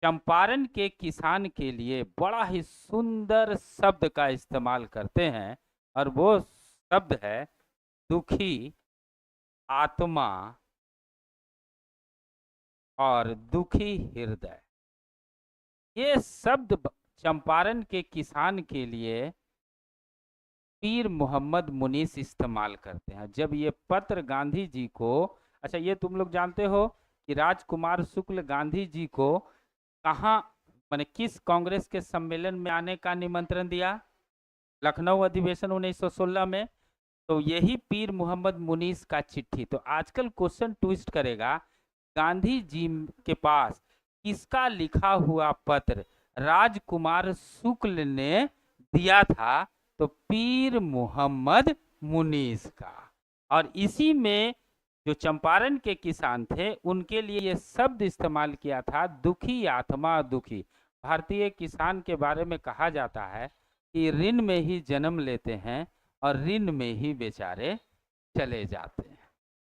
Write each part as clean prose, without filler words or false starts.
चंपारण के किसान के लिए बड़ा ही सुंदर शब्द का इस्तेमाल करते हैं और वो शब्द है दुखी आत्मा और दुखी हृदय। ये शब्द चंपारण के किसान के लिए पीर मोहम्मद मुनीस इस्तेमाल करते हैं जब ये पत्र गांधी जी को। अच्छा, ये तुम लोग जानते हो कि राजकुमार शुक्ल गांधी जी को कहाँ, माने किस कांग्रेस के सम्मेलन में आने का निमंत्रण दिया? लखनऊ अधिवेशन 1916 में। तो यही पीर मोहम्मद मुनीस का चिट्ठी। तो आजकल क्वेश्चन ट्विस्ट करेगा, गांधी जी के पास किसका लिखा हुआ पत्र राजकुमार शुक्ल ने दिया था? तो पीर मोहम्मद मुनीस का। और इसी में जो चंपारण के किसान थे उनके लिए ये शब्द इस्तेमाल किया था, दुखी आत्मा दुखी। भारतीय किसान के बारे में कहा जाता है कि ऋण में ही जन्म लेते हैं और ऋण में ही बेचारे चले जाते हैं।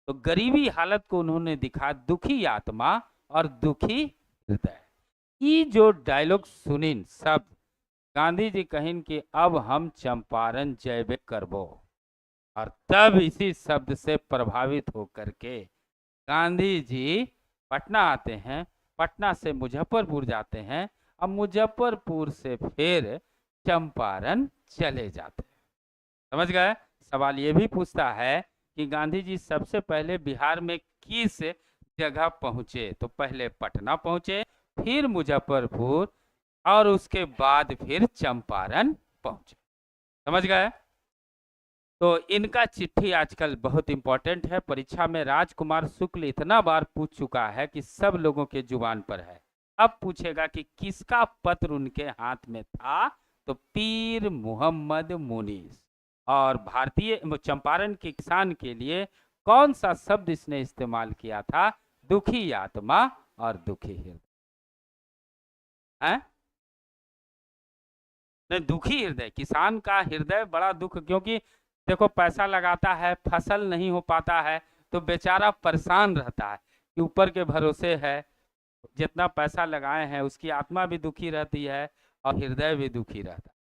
तो गरीबी हालत को उन्होंने दिखा, दुखी आत्मा और दुखी हृदय। ये जो डायलॉग सुनिन सब गांधी जी कहिन कि अब हम चंपारण जयबे करबो। और तब इसी शब्द से प्रभावित होकर के गांधी जी पटना आते हैं, पटना से मुजफ्फरपुर जाते हैं और मुजफ्फरपुर से फिर चंपारण चले जाते हैं। समझ गए? सवाल ये भी पूछता है कि गांधी जी सबसे पहले बिहार में किस जगह पहुंचे? तो पहले पटना पहुंचे, फिर मुजफ्फरपुर और उसके बाद फिर चंपारण पहुंचे। समझ गए? तो इनका चिट्ठी आजकल बहुत इंपॉर्टेंट है। परीक्षा में राजकुमार शुक्ल इतना बार पूछ चुका है कि सब लोगों के जुबान पर है। अब पूछेगा कि किसका पत्र उनके हाथ में था? तो पीर मोहम्मद मुनीस। और भारतीय चंपारण के किसान के लिए कौन सा शब्द इसने इस्तेमाल किया था? दुखी आत्मा और दुखी हृदय। नहीं, दुखी हृदय। किसान का हृदय बड़ा दुख, क्योंकि देखो पैसा लगाता है, फसल नहीं हो पाता है तो बेचारा परेशान रहता है कि ऊपर के भरोसे है, जितना पैसा लगाए हैं उसकी आत्मा भी दुखी रहती है और हृदय भी दुखी रहता है।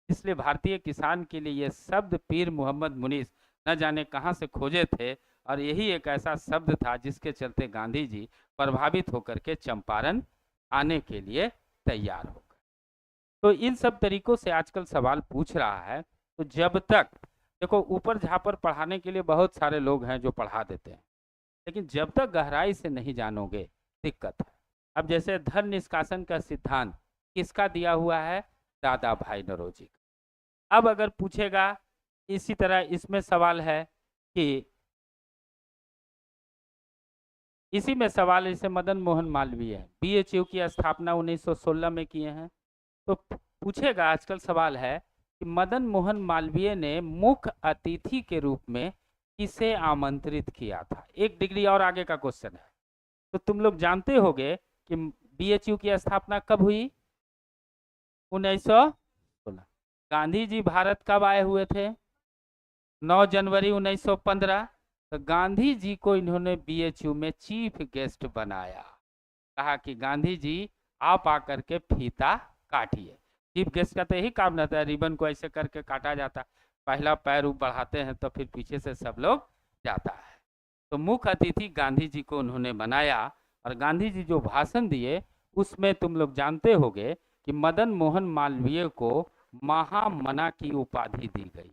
इसलिए भारतीय किसान के लिए ये शब्द पीर मोहम्मद मुनीस न जाने कहाँ से खोजे थे और यही एक ऐसा शब्द था जिसके चलते गांधी जी प्रभावित होकर के चंपारण आने के लिए तैयार हो गए। तो इन सब तरीकों से आजकल सवाल पूछ रहा है। तो जब तक देखो ऊपर झापर पढ़ाने के लिए बहुत सारे लोग हैं जो पढ़ा देते हैं, लेकिन जब तक गहराई से नहीं जानोगे दिक्कत है। अब जैसे धन निष्कासन का सिद्धांत किसका दिया हुआ है? दादा भाई नौरोजी का। अब अगर पूछेगा, इसी तरह इसमें सवाल है कि इसी में सवाल जैसे मदन मोहन मालवीय बीएचयू की स्थापना 1916 में किए हैं। तो पूछेगा, आजकल सवाल है कि मदन मोहन मालवीय ने मुख्य अतिथि के रूप में किसे आमंत्रित किया था? एक डिग्री और आगे का क्वेश्चन है। तो तुम लोग जानते होंगे कि बीएचयू की स्थापना कब हुई? 1916। गांधी जी भारत कब आए हुए थे? 9 जनवरी 1915। तो गांधी जी को इन्होंने बीएचयू में चीफ गेस्ट बनाया। कहा कि गांधी जी आप आकर के फीता काटिए। चीफ गेस्ट का तो यही काम रहता है, रिबन को ऐसे करके काटा जाता, पहला पैर बढ़ाते हैं तो फिर पीछे से सब लोग जाता है। तो मुख्य अतिथि गांधी जी को उन्होंने बनाया और गांधी जी जो भाषण दिए उसमें तुम लोग जानते होंगे कि मदन मोहन मालवीय को महामना की उपाधि दी गई।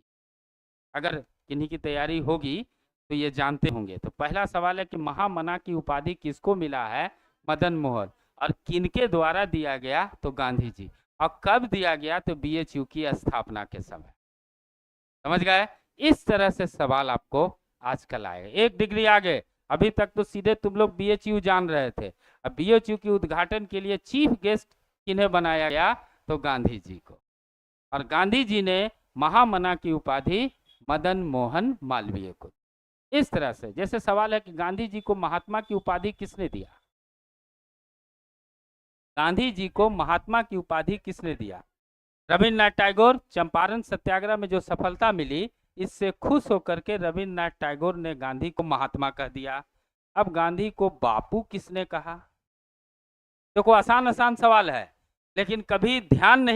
अगर किन्हीं की तैयारी होगी तो ये जानते होंगे। तो पहला सवाल है कि महामना की उपाधि किसको मिला है? मदन मोहन। और किनके द्वारा दिया गया? तो गांधी जी। और कब दिया गया? तो बीएचयू की स्थापना के समय। समझ गए? इस तरह से सवाल आपको आजकल आएगा। एक डिग्री आगे। अभी तक तो सीधे तुम लोग बीएचयू जान रहे थे। अब बीएचयू की उद्घाटन के लिए चीफ गेस्ट किन्हें बनाया गया? तो गांधी जी को। और गांधी जी ने महामना की उपाधि मदन मोहन मालवीय को। इस तरह से जैसे सवाल है कि गांधी जी को महात्मा की उपाधि किसने दिया? गांधी जी को महात्मा की उपाधि किसने दिया? रविन्द्रनाथ टैगोर। चंपारण सत्याग्रह में जो सफलता मिली, इससे खुश होकर के रविन्द्रनाथ टैगोर ने गांधी को महात्मा कह दिया। अब गांधी को बापू किसने कहा? देखो आसान आसान सवाल है, लेकिन कभी ध्यान नहीं